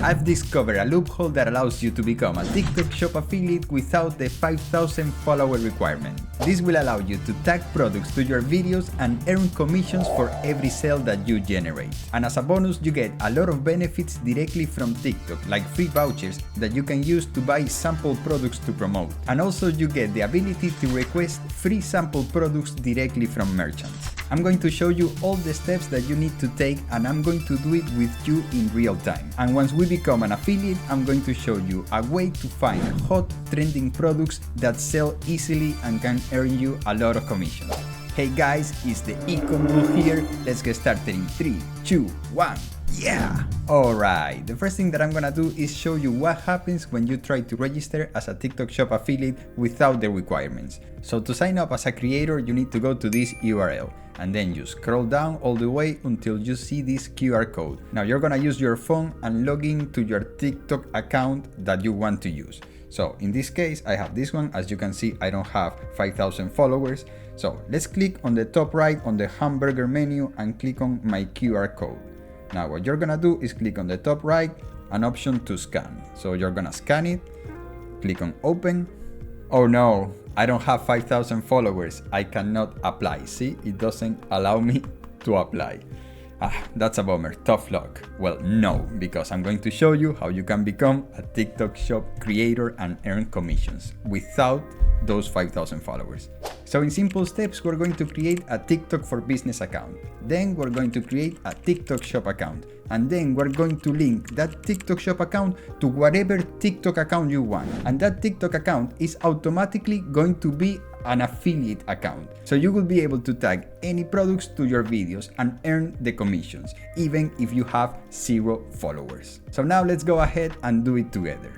I've discovered a loophole that allows you to become a TikTok Shop affiliate without the 5,000 follower requirement. This will allow you to tag products to your videos and earn commissions for every sale that you generate. And as a bonus, you get a lot of benefits directly from TikTok, like free vouchers that you can use to buy sample products to promote. And also you get the ability to request free sample products directly from merchants. I'm going to show you all the steps that you need to take, and I'm going to do it with you in real time. And once we become an affiliate, I'm going to show you a way to find hot trending products that sell easily and can earn you a lot of commissions. Hey guys, it's the eCommerce here. Let's get started in 3, 2, 1. Yeah! Alright, the first thing that I'm gonna do is show you what happens when you try to register as a TikTok Shop affiliate without the requirements. So to sign up as a creator, you need to go to this URL and then you scroll down all the way until you see this QR code. Now you're gonna use your phone and log in to your TikTok account that you want to use. So in this case, I have this one. As you can see, I don't have 5,000 followers. So let's click on the top right on the hamburger menu and click on my QR code. Now what you're gonna do is click on the top right, an option to scan. So you're gonna scan it, click on open. Oh no, I don't have 5,000 followers. I cannot apply. See, it doesn't allow me to apply. That's a bummer, tough luck. Well, no, because I'm going to show you how you can become a TikTok Shop creator and earn commissions without those 5,000 followers. So in simple steps, we're going to create a TikTok for Business account. Then we're going to create a TikTok Shop account. And then we're going to link that TikTok Shop account to whatever TikTok account you want. And that TikTok account is automatically going to be an affiliate account. So you will be able to tag any products to your videos and earn the commissions, even if you have 0 followers. So now let's go ahead and do it together.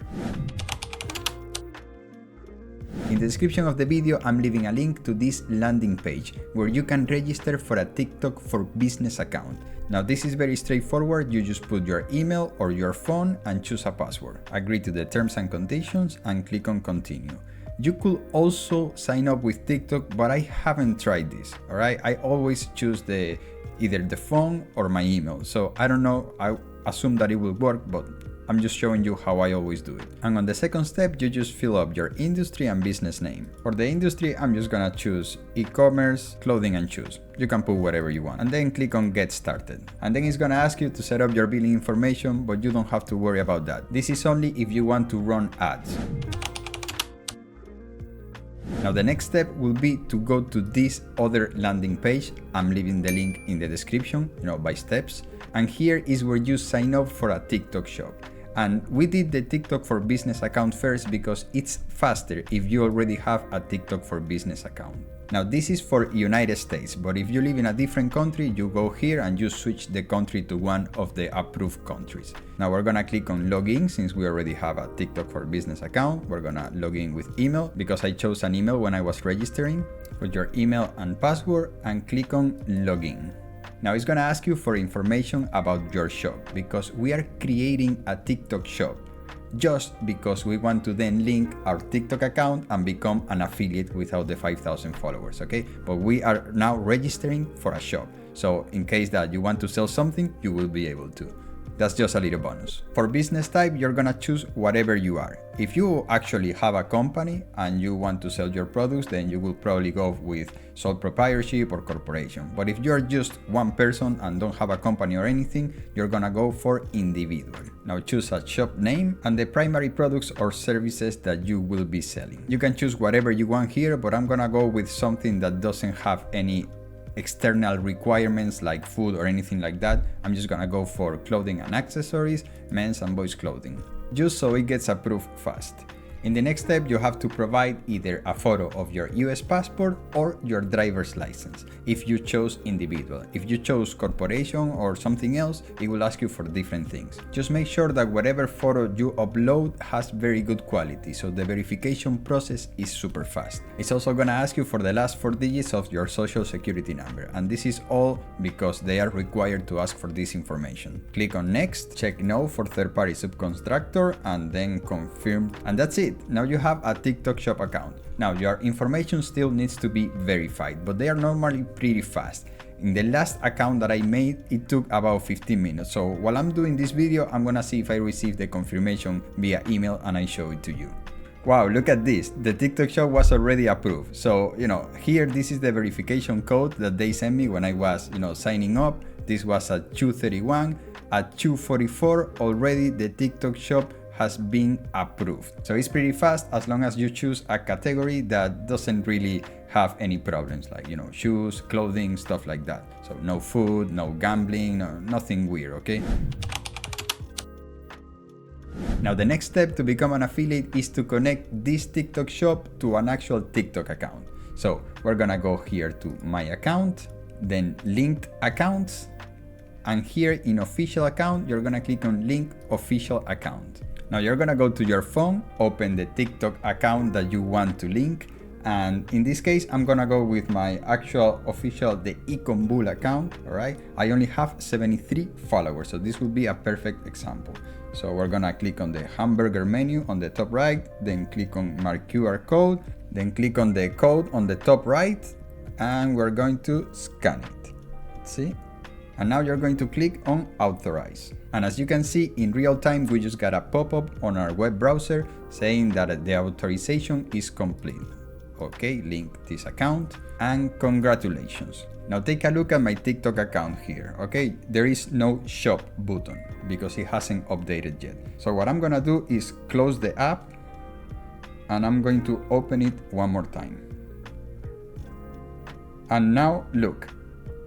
In the description of the video, I'm leaving a link to this landing page where you can register for a TikTok for Business account. Now this is very straightforward. You just put your email or your phone and choose a password. Agree to the terms and conditions and click on continue. You could also sign up with TikTok, but I haven't tried this, alright? I always choose either the phone or my email. So I don't know, I assume that it will work, but I'm just showing you how I always do it. And on the second step, you just fill up your industry and business name. For the industry, I'm just gonna choose e-commerce, clothing and shoes. You can put whatever you want. And then click on get started. And then it's gonna ask you to set up your billing information, but you don't have to worry about that. This is only if you want to run ads. Now the next step will be to go to this other landing page. I'm leaving the link in the description, by steps. And here is where you sign up for a TikTok shop. And we did the TikTok for Business account first because it's faster if you already have a TikTok for Business account. Now this is for United States, but if you live in a different country, you go here and you switch the country to one of the approved countries. Now we're gonna click on login since we already have a TikTok for Business account. We're gonna log in with email because I chose an email when I was registering. Put your email and password and click on login. Now it's gonna ask you for information about your shop because we are creating a TikTok shop just because we want to then link our TikTok account and become an affiliate without the 5,000 followers, okay? But we are now registering for a shop. So in case that you want to sell something, you will be able to. That's just a little bonus. For business type, you're gonna choose whatever you are. If you actually have a company and you want to sell your products, then you will probably go with sole proprietorship or corporation. But if you're just one person and don't have a company or anything, you're gonna go for individual. Now choose a shop name and the primary products or services that you will be selling. You can choose whatever you want here, but I'm gonna go with something that doesn't have any external requirements like food or anything like that. I'm just gonna go for clothing and accessories, men's and boys clothing, just so it gets approved fast. In the next step, you have to provide either a photo of your US passport or your driver's license if you chose individual. If you chose corporation or something else, it will ask you for different things. Just make sure that whatever photo you upload has very good quality, so the verification process is super fast. It's also gonna ask you for the last 4 digits of your social security number, and this is all because they are required to ask for this information. Click on next, check no for third-party subcontractor, and then confirm, and that's it. Now you have a TikTok shop account. Now your information still needs to be verified, but they are normally pretty fast. In the last account that I made, it took about 15 minutes. So while I'm doing this video, I'm gonna see if I received the confirmation via email and I show it to you. Wow, look at this. The TikTok shop was already approved. So, here, this is the verification code that they sent me when I was, signing up. This was at 2:31. At 2:44, already the TikTok shop has been approved. So it's pretty fast as long as you choose a category that doesn't really have any problems, like, shoes, clothing, stuff like that. So no food, no gambling, nothing weird, okay? Now the next step to become an affiliate is to connect this TikTok shop to an actual TikTok account. So we're gonna go here to My Account, then Linked Accounts, and here in Official Account, you're gonna click on Link Official Account. Now you're gonna go to your phone, open the TikTok account that you want to link, and in this case, I'm gonna go with my actual official, the eCombull account, all right? I only have 73 followers, so this would be a perfect example. So we're gonna click on the hamburger menu on the top right, then click on Mark QR code, then click on the code on the top right, and we're going to scan it. See? And now you're going to click on Authorize. And as you can see, in real time, we just got a pop-up on our web browser saying that the authorization is complete. Okay, link this account, and congratulations. Now take a look at my TikTok account here, okay? There is no shop button because it hasn't updated yet. So what I'm gonna do is close the app, and I'm going to open it one more time. And now look,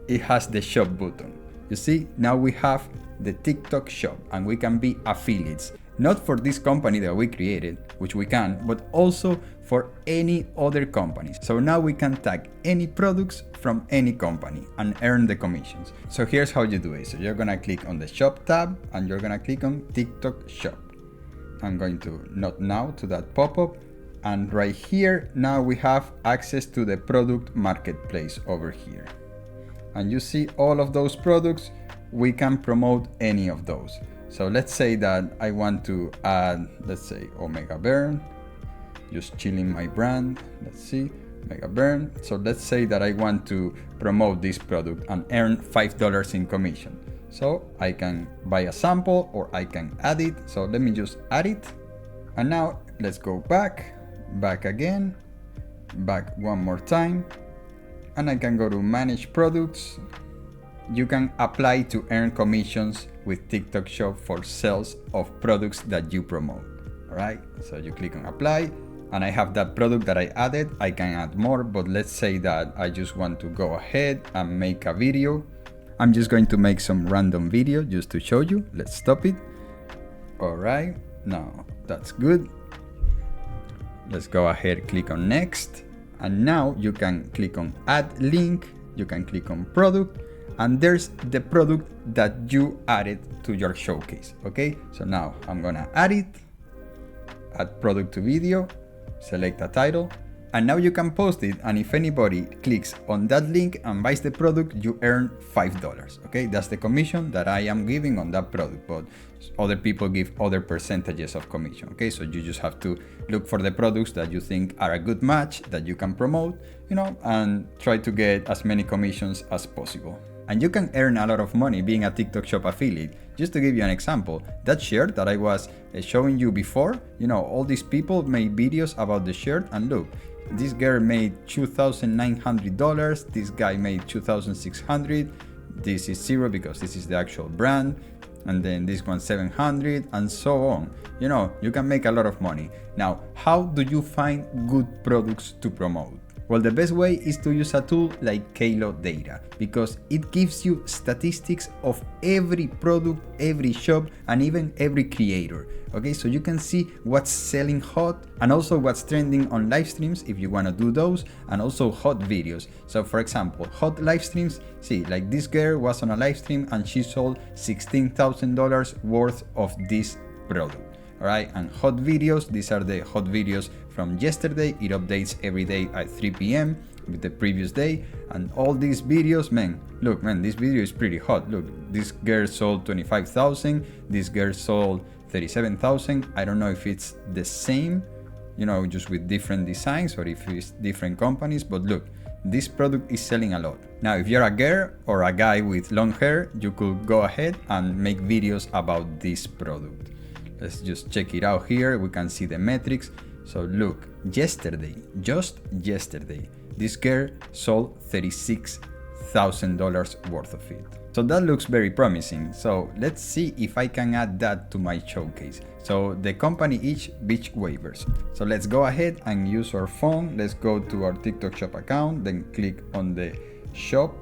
it has the shop button. You see, now we have the TikTok shop and we can be affiliates, not for this company that we created, which we can, but also for any other companies. So now we can tag any products from any company and earn the commissions. So here's how you do it. So you're gonna click on the shop tab and you're gonna click on TikTok shop. I'm going to not now to that pop-up. And right here, now we have access to the product marketplace over here. And you see all of those products, we can promote any of those. So let's say that I want to add, let's say Omega Burn, just chilling my brand. Let's see, Omega Burn. So let's say that I want to promote this product and earn $5 in commission. So I can buy a sample or I can add it. So let me just add it. And now let's go back again, back one more time. And I can go to manage products. You can apply to earn commissions with TikTok shop for sales of products that you promote. All right, so you click on apply and I have that product that I added. I can add more, but let's say that I just want to go ahead and make a video. I'm just going to make some random video just to show you. Let's stop it. All right, now that's good. Let's go ahead, click on next. And now you can click on add link, you can click on product, and there's the product that you added to your showcase, okay? So now I'm gonna add it, add product to video, select a title, and now you can post it, and if anybody clicks on that link and buys the product, you earn $5, okay? That's the commission that I am giving on that product, but other people give other percentages of commission, okay? So you just have to look for the products that you think are a good match that you can promote, and try to get as many commissions as possible. And you can earn a lot of money being a TikTok shop affiliate. Just to give you an example, that shirt that I was showing you before, all these people made videos about the shirt, and look, this girl made $2,900, this guy made $2,600, this is zero because this is the actual brand, and then this one 700, and so on. You can make a lot of money. Now, how do you find good products to promote? Well, the best way is to use a tool like Kalo Data, because it gives you statistics of every product, every shop, and even every creator. Okay, so you can see what's selling hot and also what's trending on live streams if you want to do those, and also hot videos. So for example, hot live streams, see, like this girl was on a live stream and she sold $16,000 worth of this product. All right, and hot videos, these are the hot videos from yesterday. It updates every day at 3 p.m. with the previous day, and all these videos, look, this video is pretty hot. Look, this girl sold 25,000, this girl sold 37,000. I don't know if it's the same, just with different designs, or if it's different companies, but look, this product is selling a lot. Now, if you're a girl or a guy with long hair, you could go ahead and make videos about this product. Let's just check it out here. We can see the metrics. So look, just yesterday, this girl sold $36,000 worth of it. So that looks very promising. So let's see if I can add that to my showcase. So the company is Beach Waivers. So let's go ahead and use our phone. Let's go to our TikTok shop account, then click on the shop.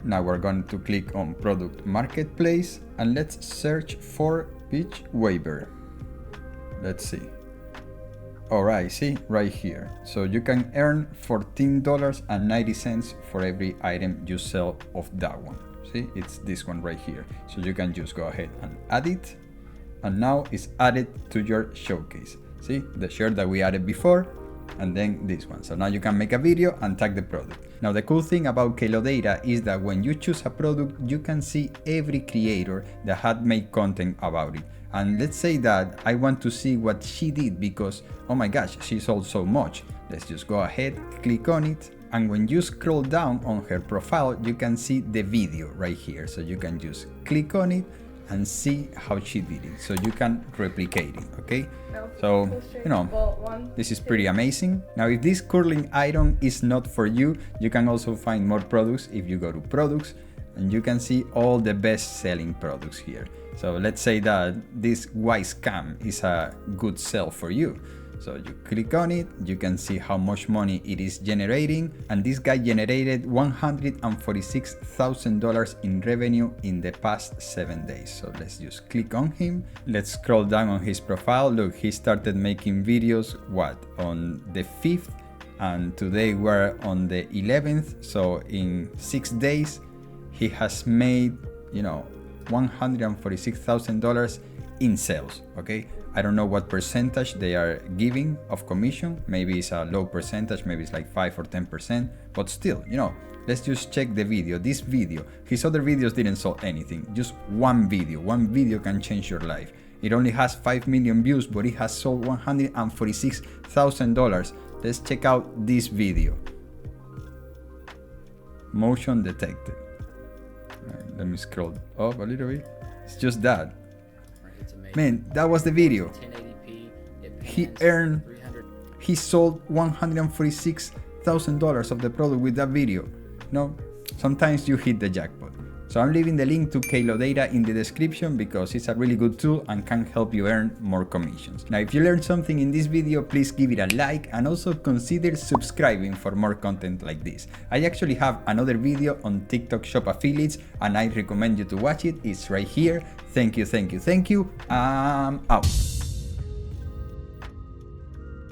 Now we're going to click on product marketplace and let's search for Beach Waiver. Let's see. Alright, see right here. So you can earn $14.90 for every item you sell of that one. See, it's this one right here. So you can just go ahead and add it. And now it's added to your showcase. See, the shirt that we added before, and then this one. So now you can make a video and tag the product. Now the cool thing about Kalo data is that when you choose a product, you can see every creator that had made content about it. And let's say that I want to see what she did because, oh my gosh, she sold so much. Let's just go ahead, click on it. And when you scroll down on her profile, you can see the video right here. So you can just click on it and see how she did it. So you can replicate it, okay? So, you know, this is pretty amazing. Now, if this curling iron is not for you, you can also find more products if you go to products and you can see all the best selling products here. So let's say that this wise cam is a good sell for you. So you click on it, you can see how much money it is generating, and this guy generated $146,000 in revenue in the past 7 days. So let's just click on him. Let's scroll down on his profile. Look, he started making videos, on the 5th, and today we're on the 11th. So in 6 days, he has made, $146,000 in sales, okay? I don't know what percentage they are giving of commission. Maybe it's a low percentage, maybe it's like 5 or 10%, but still, let's just check the video. This video, his other videos didn't sell anything, just one video can change your life. It only has 5 million views, but it has sold $146,000. Let's check out this video. Motion detected. Right, let me scroll up a little bit. It's just that. Man, that was the video. He sold $146,000 of the product with that video. Sometimes you hit the jackpot. So I'm leaving the link to Kalo data in the description because it's a really good tool and can help you earn more commissions. Now, if you learned something in this video, please give it a like and also consider subscribing for more content like this. I actually have another video on TikTok shop affiliates and I recommend you to watch it. It's right here. Thank you. I'm out.